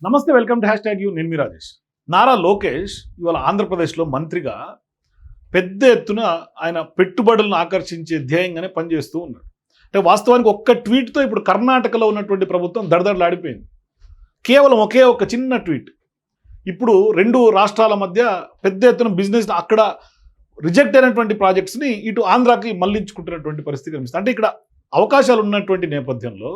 నమస్తే, welcome to #you. నేను మీ రాజేష్. నారా లోకేష్ ఇవాళ ఆంధ్రప్రదేశ్లో మంత్రిగా పెద్ద ఎత్తున ఆయన పెట్టుబడులను ఆకర్షించే ధ్యేయంగానే పనిచేస్తూ ఉన్నాడు. అంటే వాస్తవానికి ఒక్క ట్వీట్తో ఇప్పుడు కర్ణాటకలో ఉన్నటువంటి ప్రభుత్వం దడదడలాడిపోయింది. కేవలం ఒకే ఒక చిన్న ట్వీట్ ఇప్పుడు రెండు రాష్ట్రాల మధ్య పెద్ద ఎత్తున బిజినెస్ అక్కడ రిజెక్ట్ అయినటువంటి ప్రాజెక్ట్స్ని ఇటు ఆంధ్రాకి మళ్లించుకుంటున్నటువంటి పరిస్థితి కనిపిస్తుంది. అంటే ఇక్కడ అవకాశాలు ఉన్నటువంటి నేపథ్యంలో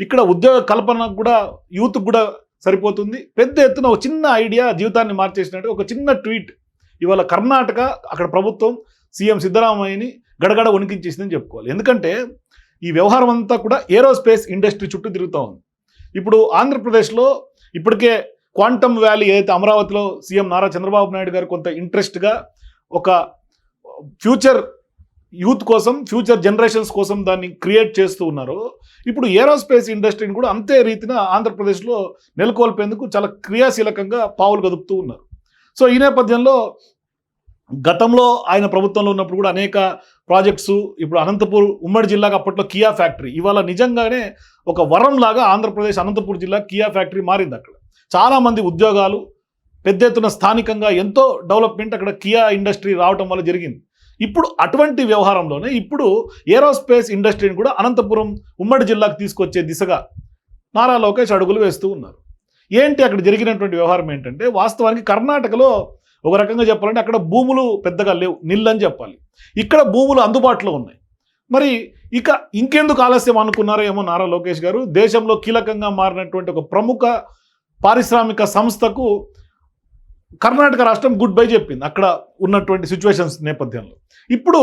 ఇక్కడ ఉద్యోగ కల్పనకు కూడా యూత్కి కూడా సరిపోతుంది. పెద్ద ఎత్తున ఒక చిన్న ఐడియా జీవితాన్ని మార్చేసినట్టు ఒక చిన్న ట్వీట్ ఇవాళ కర్ణాటక అక్కడ ప్రభుత్వం సీఎం సిద్ధరామయ్యని గడగడ వణికించేసిందని చెప్పుకోవాలి. ఎందుకంటే ఈ వ్యవహారం అంతా కూడా ఏరోస్పేస్ ఇండస్ట్రీ చుట్టూ తిరుగుతూ ఉంది. ఇప్పుడు ఆంధ్రప్రదేశ్లో ఇప్పటికే క్వాంటమ్ వ్యాలీ ఏదైతే అమరావతిలో సీఎం నారా చంద్రబాబు నాయుడు గారు కొంత ఇంట్రెస్ట్గా ఒక ఫ్యూచర్ యూత్ కోసం, ఫ్యూచర్ జనరేషన్స్ కోసం దాన్ని క్రియేట్ చేస్తూ ఉన్నారో, ఇప్పుడు ఏరోస్పేస్ ఇండస్ట్రీని కూడా అంతే రీతిన ఆంధ్రప్రదేశ్లో నెలకొల్పేందుకు చాలా క్రియాశీలకంగా పావులు కదుపుతూ ఉన్నారు. సో ఈ నేపథ్యంలో గతంలో ఆయన ప్రభుత్వంలో ఉన్నప్పుడు కూడా అనేక ప్రాజెక్ట్స్, ఇప్పుడు అనంతపూర్ ఉమ్మడి జిల్లాకు అప్పట్లో కియా ఫ్యాక్టరీ ఇవాళ నిజంగానే ఒక వరం లాగా ఆంధ్రప్రదేశ్ అనంతపూర్ జిల్లా కియా ఫ్యాక్టరీ మారింది. అక్కడ చాలామంది ఉద్యోగాలు, పెద్ద ఎత్తున స్థానికంగా ఎంతో డెవలప్మెంట్ అక్కడ కియా ఇండస్ట్రీ రావటం వల్ల జరిగింది. ఇప్పుడు అటువంటి వ్యవహారంలోనే ఇప్పుడు ఏరోస్పేస్ ఇండస్ట్రీని కూడా అనంతపురం ఉమ్మడి జిల్లాకు తీసుకొచ్చే దిశగా నారా లోకేష్ అడుగులు వేస్తూ ఉన్నారు. ఏంటి అక్కడ జరిగినటువంటి వ్యవహారం ఏంటంటే, వాస్తవానికి కర్ణాటకలో ఒక రకంగా చెప్పాలంటే అక్కడ భూములు పెద్దగా లేవు, నిల్లని చెప్పాలి. ఇక్కడ భూములు అందుబాటులో ఉన్నాయి. మరి ఇక ఇంకెందుకు ఆలస్యం అనుకున్నారో ఏమో నారా లోకేష్ గారు. దేశంలో కీలకంగా మారినటువంటి ఒక ప్రముఖ పారిశ్రామిక సంస్థకు కర్ణాటక రాష్ట్రం గుడ్ బై చెప్పింది అక్కడ ఉన్నటువంటి సిచ్యువేషన్స్ నేపథ్యంలో. ఇప్పుడు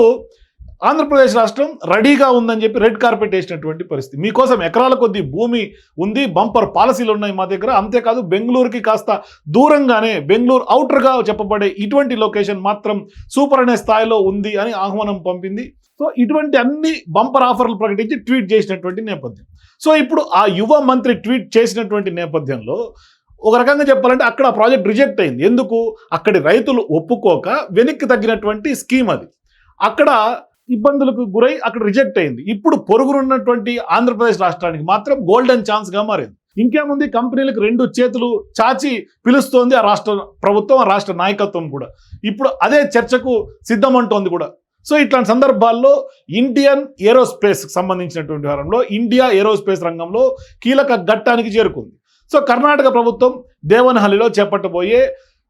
ఆంధ్రప్రదేశ్ రాష్ట్రం రెడీగా ఉందని చెప్పి రెడ్ కార్పెట్ వేసినటువంటి పరిస్థితి. మీకోసం ఎకరాల కొద్దీ భూమి ఉంది, బంపర్ పాలసీలు ఉన్నాయి మా దగ్గర. అంతేకాదు బెంగళూరుకి కాస్త దూరంగానే బెంగళూరు అవుటర్గా చెప్పబడే ఇటువంటి లొకేషన్ మాత్రం సూపర్ అనే స్థాయిలో ఉంది అని ఆహ్వానం పంపింది. సో ఇటువంటి అన్ని బంపర్ ఆఫర్లు ప్రకటించి ట్వీట్ చేసినటువంటి నేపథ్యం. సో ఇప్పుడు ఆ యువ మంత్రి ట్వీట్ చేసినటువంటి నేపథ్యంలో ఒక రకంగా చెప్పాలంటే అక్కడ ప్రాజెక్ట్ రిజెక్ట్ అయింది. ఎందుకు? అక్కడి రైతులు ఒప్పుకోక వెనక్కి తగ్గినటువంటి స్కీమ్ అది. అక్కడ ఇబ్బందులకు గురై అక్కడ రిజెక్ట్ అయింది. ఇప్పుడు పొరుగునున్నటువంటి ఆంధ్రప్రదేశ్ రాష్ట్రానికి మాత్రం గోల్డెన్ ఛాన్స్గా మారింది. ఇంకేముంది, కంపెనీలకు రెండు చేతులు చాచి పిలుస్తోంది ఆ రాష్ట్ర ప్రభుత్వం, ఆ రాష్ట్ర నాయకత్వం కూడా. ఇప్పుడు అదే చర్చకు సిద్ధమంటోంది కూడా. సో ఇట్లాంటి సందర్భాల్లో ఇండియన్ ఏరోస్పేస్కి సంబంధించినటువంటి వారంలో ఇండియా ఏరోస్పేస్ రంగంలో కీలక ఘట్టానికి చేరుకుంది. సో కర్ణాటక ప్రభుత్వం దేవనహల్లిలో చేపట్టబోయే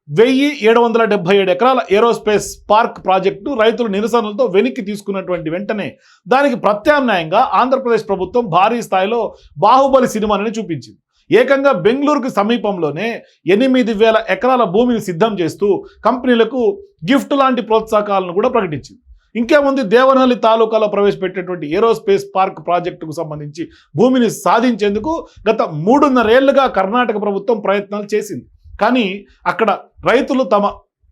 1777 ఎకరాల ఏరోస్పేస్ పార్క్ ప్రాజెక్టు రైతుల నిరసనలతో వెనక్కి తీసుకున్నటువంటి వెంటనే దానికి ప్రత్యామ్నాయంగా ఆంధ్రప్రదేశ్ ప్రభుత్వం భారీ స్థాయిలో బాహుబలి సినిమాని చూపించింది. ఏకంగా బెంగళూరుకు సమీపంలోనే 8000 ఎకరాల భూమిని సిద్ధం చేస్తూ కంపెనీలకు గిఫ్ట్ లాంటి ప్రోత్సాహకాలను కూడా ప్రకటించింది. ఇంకేముంది, దేవనహల్లి తాలూకాలో ప్రవేశపెట్టినటువంటి ఏరోస్పేస్ పార్క్ ప్రాజెక్టుకు సంబంధించి భూమిని సాధించేందుకు గత 3.5 ఏళ్లుగా కర్ణాటక ప్రభుత్వం ప్రయత్నాలు చేసింది. కానీ అక్కడ రైతులు తమ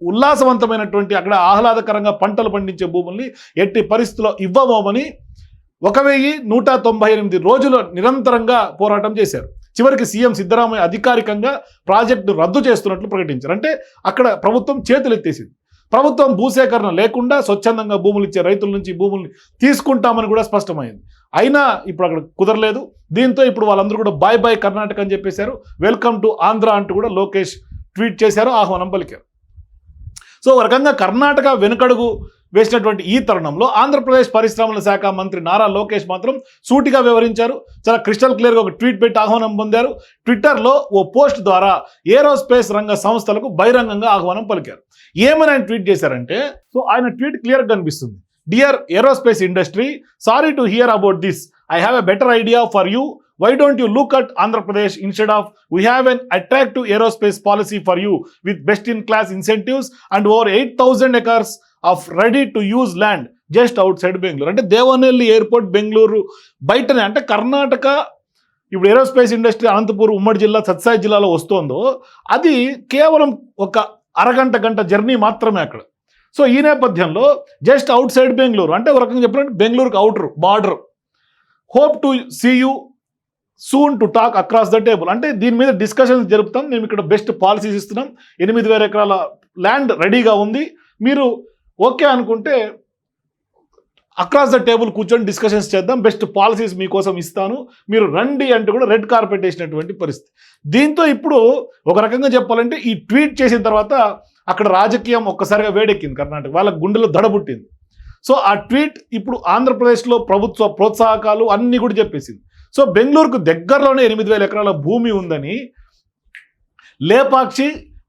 ఉల్లాసవంతమైనటువంటి అక్కడ ఆహ్లాదకరంగా పంటలు పండించే భూముల్ని ఎట్టి పరిస్థితుల్లో ఇవ్వబోమని 1198 రోజులు నిరంతరంగా పోరాటం చేశారు. చివరికి సీఎం సిద్ధరామయ్య అధికారికంగా ప్రాజెక్టు రద్దు చేస్తున్నట్లు ప్రకటించారు. అంటే అక్కడ ప్రభుత్వం చేతులెత్తేసింది. ప్రభుత్వం భూసేకరణ లేకుండా స్వచ్ఛందంగా భూములు ఇచ్చే రైతుల నుంచి భూముల్ని తీసుకుంటామని కూడా స్పష్టమైంది. అయినా ఇప్పుడు అక్కడ కుదరలేదు. దీంతో ఇప్పుడు వాళ్ళందరూ కూడా బాయ్ బాయ్ కర్ణాటక అని చెప్పేశారు. వెల్కమ్ టు ఆంధ్ర అంటూ కూడా లోకేష్ ట్వీట్ చేశారు, ఆహ్వానం పలికారు. సో ఒక రకంగా కర్ణాటక వెనుకడుగు వేసినటువంటి ఈ తరుణంలో ఆంధ్రప్రదేశ్ పరిశ్రమల శాఖ మంత్రి నారా లోకేష్ మాత్రం సూటిగా వివరించారు. చాలా క్రిస్టల్ క్లియర్గా ఒక ట్వీట్ పెట్టి ఆహ్వానం పొందారు. ట్విట్టర్లో ఓ పోస్ట్ ద్వారా ఏరోస్పేస్ రంగ సంస్థలకు బహిరంగంగా ఆహ్వానం పలికారు. ఏమని ఆయన ట్వీట్ చేశారంటే, సో ఆయన ట్వీట్ క్లియర్గా కనిపిస్తుంది. Dear aerospace industry, sorry to hear about this. I have a better idea for you. Why don't you look at Andhra Pradesh instead of we have an attractive aerospace policy for you with best in class incentives and over 8,000 acres of ready to use land just outside Bengaluru. అంటే Devanahalli airport Bengaluru బయటనే. అంటే కర్ణాటక ఇప్పుడు aerospace industry Anantapur ఉమ్మడి జిల్లా సత్సాయి జిల్లాలో వస్తుందో అది కేవలం ఒక గంట జర్నీ మాత్రమే అక్కడ. సో ఈ నేపథ్యంలో జస్ట్ అవుట్ సైడ్ బెంగళూరు, అంటే ఒక రకంగా చెప్పాలంటే బెంగళూరుకి outer border. Hope to see you soon to talk across the table. అంటే దీని మీద డిస్కషన్స్ జరుపుతాం, మేము ఇక్కడ బెస్ట్ పాలసీస్ ఇస్తున్నాం, 8000 ఎకరాల ల్యాండ్ రెడీగా ఉంది, మీరు ఓకే అనుకుంటే అక్రాస్ ద టేబుల్ కూర్చొని డిస్కషన్స్ చేద్దాం, బెస్ట్ పాలసీస్ మీకోసం ఇస్తాను, మీరు రండి అంటూ కూడా రెడ్ కార్పెట్ వేసినటువంటి పరిస్థితి. దీంతో ఇప్పుడు ఒక రకంగా చెప్పాలంటే ఈ ట్వీట్ చేసిన తర్వాత అక్కడ రాజకీయం ఒక్కసారిగా వేడెక్కింది, కర్ణాటక వాళ్ళ గుండెలో దడబుట్టింది. సో ఆ ట్వీట్ ఇప్పుడు ఆంధ్రప్రదేశ్లో ప్రభుత్వ ప్రోత్సాహకాలు అన్నీ కూడా చెప్పేసింది. సో బెంగళూరుకు దగ్గరలోనే 8,000 ఎకరాల భూమి ఉందని, లేపాక్షి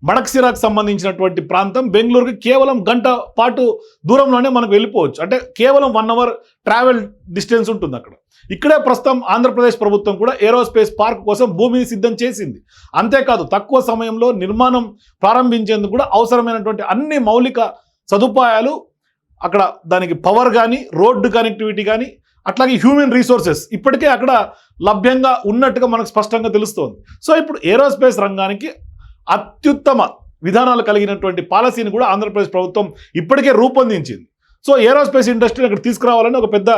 మడక్సిరాకు సంబంధించినటువంటి ప్రాంతం బెంగళూరుకి కేవలం గంట పాటు దూరంలోనే మనకు వెళ్ళిపోవచ్చు, అంటే కేవలం 1 అవర్ ట్రావెల్ డిస్టెన్స్ ఉంటుంది అక్కడ. ఇక్కడే ప్రస్తుతం ఆంధ్రప్రదేశ్ ప్రభుత్వం కూడా ఏరోస్పేస్ పార్క్ కోసం భూమిని సిద్ధం చేసింది. అంతేకాదు తక్కువ సమయంలో నిర్మాణం ప్రారంభించేందుకు కూడా అవసరమైనటువంటి అన్ని మౌలిక సదుపాయాలు అక్కడ, దానికి పవర్ కానీ, రోడ్డు కనెక్టివిటీ కానీ, అట్లాగే హ్యూమన్ రీసోర్సెస్ ఇప్పటికే అక్కడ లభ్యంగా ఉన్నట్టుగా మనకు స్పష్టంగా తెలుస్తోంది. సో ఇప్పుడు ఏరోస్పేస్ రంగానికి అత్యుత్తమ విధానాలు కలిగినటువంటి పాలసీని కూడా ఆంధ్రప్రదేశ్ ప్రభుత్వం ఇప్పటికే రూపొందించింది. సో ఏరోస్పేస్ ఇండస్ట్రీని అక్కడ తీసుకురావాలని ఒక పెద్ద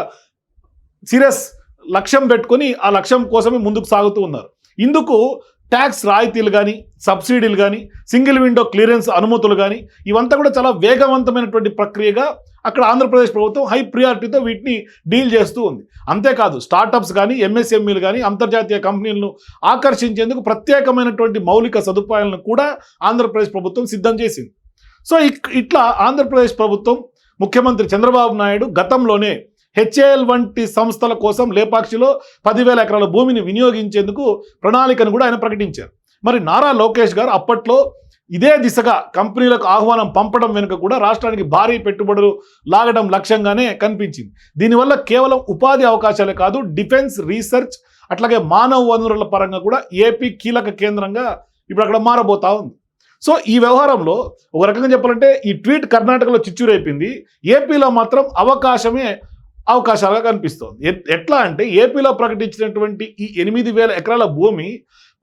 సీరియస్ లక్ష్యం పెట్టుకొని ఆ లక్ష్యం కోసమే ముందుకు సాగుతూ ఉన్నారు. ఇందుకు ట్యాక్స్ రాయితీలు కానీ, సబ్సిడీలు కానీ, సింగిల్ విండో క్లియరెన్స్ అనుమతులు కానీ, ఇవంతా కూడా చాలా వేగవంతమైనటువంటి ప్రక్రియగా అక్కడ ఆంధ్రప్రదేశ్ ప్రభుత్వం హై ప్రియారిటీతో వీటిని డీల్ చేస్తూ ఉంది. అంతేకాదు స్టార్టప్స్ కానీ, ఎంఎస్ఎంఈలు కానీ, అంతర్జాతీయ కంపెనీలను ఆకర్షించేందుకు ప్రత్యేకమైనటువంటి మౌలిక సదుపాయాలను కూడా ఆంధ్రప్రదేశ్ ప్రభుత్వం సిద్ధం చేసింది. సో ఇట్లా ఆంధ్రప్రదేశ్ ప్రభుత్వం ముఖ్యమంత్రి చంద్రబాబు నాయుడు గతంలోనే హెచ్ఏఎల్ వంటి సంస్థల కోసం లేపాక్షిలో 10,000 ఎకరాల భూమిని వినియోగించేందుకు ప్రణాళికను కూడా ఆయన ప్రకటించారు. మరి నారా లోకేష్ గారు అప్పట్లో ఇదే దిశగా కంపెనీలకు ఆహ్వానం పంపడం వెనుక కూడా రాష్ట్రానికి భారీ పెట్టుబడులు లాగడం లక్ష్యంగానే కనిపించింది. దీనివల్ల కేవలం ఉపాధి అవకాశాలే కాదు, డిఫెన్స్, రీసెర్చ్ అట్లాగే మానవ వనరుల పరంగా కూడా ఏపీ కీలక కేంద్రంగా ఇప్పుడు అక్కడ మారబోతా ఉంది. సో ఈ వ్యవహారంలో ఒక రకంగా చెప్పాలంటే ఈ ట్వీట్ కర్ణాటకలో చిచ్చురైపోయింది, ఏపీలో మాత్రం అవకాశాలుగా కనిపిస్తోంది. ఎట్లా అంటే ఏపీలో ప్రకటించినటువంటి ఈ 8,000 ఎకరాల భూమి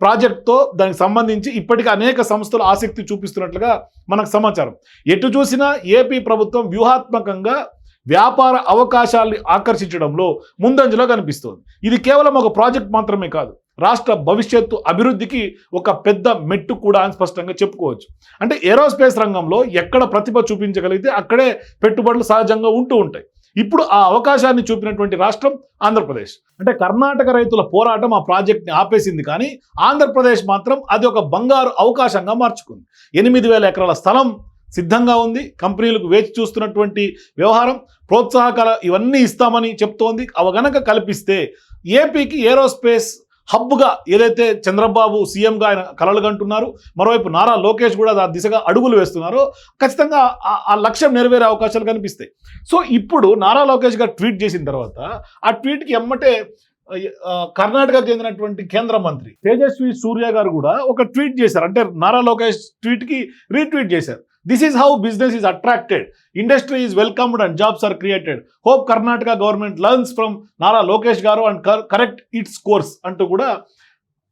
ప్రాజెక్టుతో దానికి సంబంధించి ఇప్పటికీ అనేక సంస్థలు ఆసక్తి చూపిస్తున్నట్లుగా మనకు సమాచారం. ఎటు చూసినా ఏపీ ప్రభుత్వం వ్యూహాత్మకంగా వ్యాపార అవకాశాలను ఆకర్షించడంలో ముందంజలో కనిపిస్తోంది. ఇది కేవలం ఒక ప్రాజెక్ట్ మాత్రమే కాదు, రాష్ట్ర భవిష్యత్తు అభివృద్ధికి ఒక పెద్ద మెట్టు కూడా అని స్పష్టంగా చెప్పుకోవచ్చు. అంటే ఏరోస్పేస్ రంగంలో ఎక్కడ ప్రతిభ చూపించగలిగితే అక్కడే పెట్టుబడులు సహజంగా ఉంటూ ఉంటాయి. ఇప్పుడు ఆ అవకాశాన్ని చూపినటువంటి రాష్ట్రం ఆంధ్రప్రదేశ్. అంటే కర్ణాటక రైతుల పోరాటం ఆ ప్రాజెక్ట్ని ఆపేసింది, కానీ ఆంధ్రప్రదేశ్ మాత్రం అది ఒక బంగారు అవకాశంగా మార్చుకుంది. 8,000 ఎకరాల స్థలం సిద్ధంగా ఉంది, కంపెనీలకు వేచి చూస్తున్నటువంటి వ్యవహారం, ప్రోత్సాహకాలు ఇవన్నీ ఇస్తామని చెప్తోంది. అవి గనక కల్పిస్తే ఏపీకి ఏరోస్పేస్ హబ్గా ఏదైతే చంద్రబాబు సీఎంగా ఆయన కలలు కంటున్నారు, మరోవైపు నారా లోకేష్ కూడా ఆ దిశగా అడుగులు వేస్తున్నారో ఖచ్చితంగా ఆ లక్ష్యం నెరవేరే అవకాశాలు కనిపిస్తాయి. సో ఇప్పుడు నారా లోకేష్ గారు ట్వీట్ చేసిన తర్వాత ఆ ట్వీట్కి ఎమ్మటే కర్ణాటకకు చెందినటువంటి కేంద్ర మంత్రి తేజస్వి సూర్య గారు కూడా ఒక ట్వీట్ చేశారు. అంటే నారా లోకేష్ ట్వీట్కి రీట్వీట్ చేశారు. This is how business is attracted, industry is welcomed and jobs are created. Hope Karnataka government learns from Nara Lokesh గారు అండ్ కరెక్ట్ ఇట్స్ కోర్స్ అంటూ కూడా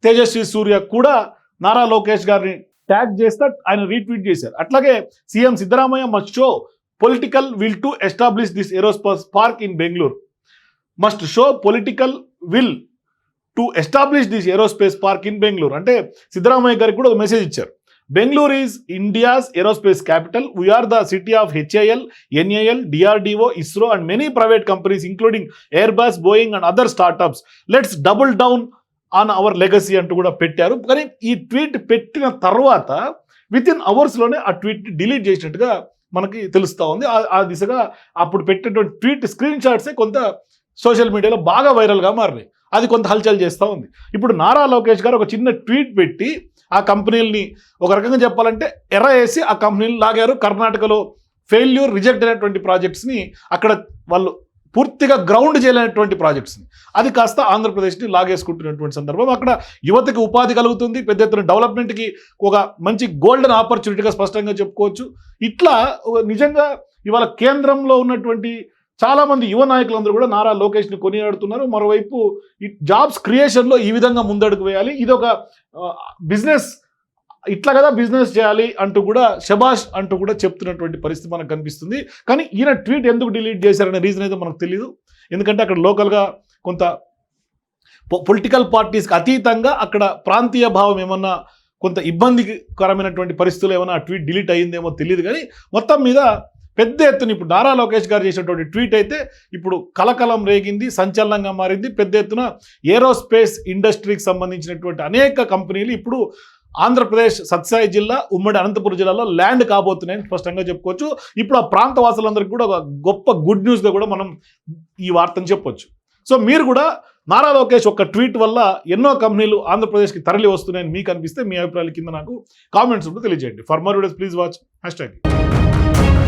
తేజస్వి సూర్య కూడా నారా లోకేష్ గారిని ట్యాగ్ చేస్తే ఆయన రీట్వీట్ చేశారు. అట్లాగే CM Siddaramaiah must show political will to establish this aerospace park in Bengaluru, must show political will to establish this aerospace park in Bengaluru. అంటే సిద్ధరామయ్య గారికి కూడా ఒక మెసేజ్ ఇచ్చారు. Bangalore is India's aerospace capital. We are the city of HAL, NAL, DRDO, ISRO and many private companies including Airbus, Boeing and other startups. Let's double down on our legacy అంటూ కూడా పెట్టారు. కానీ ఈ tweet పెట్టిన తర్వాత with in అవర్స్లోనే ఆ tweet delete చేసినట్టుగా మనకి తెలుస్తూ ఉంది. ఆ దిశగా అప్పుడు పెట్టినటువంటి ట్వీట్ స్క్రీన్ షాట్సే కొంత సోషల్ మీడియాలో బాగా వైరల్గా మారినాయి. అది కొంత హల్చల్ చేస్తూ ఉంది. ఇప్పుడు నారా లోకేష్ గారు ఒక చిన్న ట్వీట్ పెట్టి ఆ కంపెనీలని ఒక రకంగా చెప్పాలంటే ఎర్ర వేసి ఆ కంపెనీలు లాగారు. కర్ణాటకలో ఫెయిల్యూర్, రిజెక్ట్ అయినటువంటి ప్రాజెక్ట్స్ని అక్కడ వాళ్ళు పూర్తిగా గ్రౌండ్ చేయలేనటువంటి ప్రాజెక్ట్స్ని అది కాస్త ఆంధ్రప్రదేశ్ని లాగేసుకుంటున్నటువంటి సందర్భం. అక్కడ యువతకి ఉపాధి కలుగుతుంది, పెద్ద ఎత్తున డెవలప్మెంట్కి ఒక మంచి గోల్డెన్ ఆపర్చునిటీగా స్పష్టంగా చెప్పుకోవచ్చు. ఇట్లా నిజంగా ఇవాళ కేంద్రంలో ఉన్నటువంటి చాలామంది యువ నాయకులందరూ కూడా నారా లోకేష్ని కొనియాడుతున్నారు. మరోవైపు ఈ జాబ్స్ క్రియేషన్లో ఈ విధంగా ముందడుగు వేయాలి, ఇది ఒక బిజినెస్, ఇట్లా కదా బిజినెస్ చేయాలి అంటూ కూడా శబాష్ అంటూ కూడా చెప్తున్నటువంటి పరిస్థితి మనకు కనిపిస్తుంది. కానీ ఈయన ట్వీట్ ఎందుకు డిలీట్ చేశారనే రీజన్ అయితే మనకు తెలియదు. ఎందుకంటే అక్కడ లోకల్గా కొంత పొలిటికల్ పార్టీస్కి అతీతంగా అక్కడ ప్రాంతీయ భావం ఏమన్నా కొంత ఇబ్బందికరమైనటువంటి పరిస్థితులు ఏమన్నా ఆ ట్వీట్ డిలీట్ అయ్యిందేమో తెలియదు. కానీ మొత్తం మీద పెద్ద ఎత్తున ఇప్పుడు నారా లోకేష్ గారు చేసినటువంటి ట్వీట్ అయితే ఇప్పుడు కలకలం రేగింది, సంచలనంగా మారింది. పెద్ద ఎత్తున ఏరోస్పేస్ ఇండస్ట్రీకి సంబంధించినటువంటి అనేక కంపెనీలు ఇప్పుడు ఆంధ్రప్రదేశ్ సత్సాయి జిల్లా, ఉమ్మడి అనంతపురం జిల్లాలో ల్యాండ్ కాబోతున్నాయని స్పష్టంగా చెప్పుకోవచ్చు. ఇప్పుడు ఆ ప్రాంత వాసులందరికీ కూడా ఒక గొప్ప గుడ్ న్యూస్గా కూడా మనం ఈ వార్తను చెప్పొచ్చు. సో మీరు కూడా నారా లోకేష్ ఒక ట్వీట్ వల్ల ఎన్నో కంపెనీలు ఆంధ్రప్రదేశ్కి తరలి వస్తున్నాయని మీకు అనిపిస్తే మీ అభిప్రాయాల కింద నాకు కామెంట్స్ ఉంటూ తెలియజేయండి. For more videos please watch #.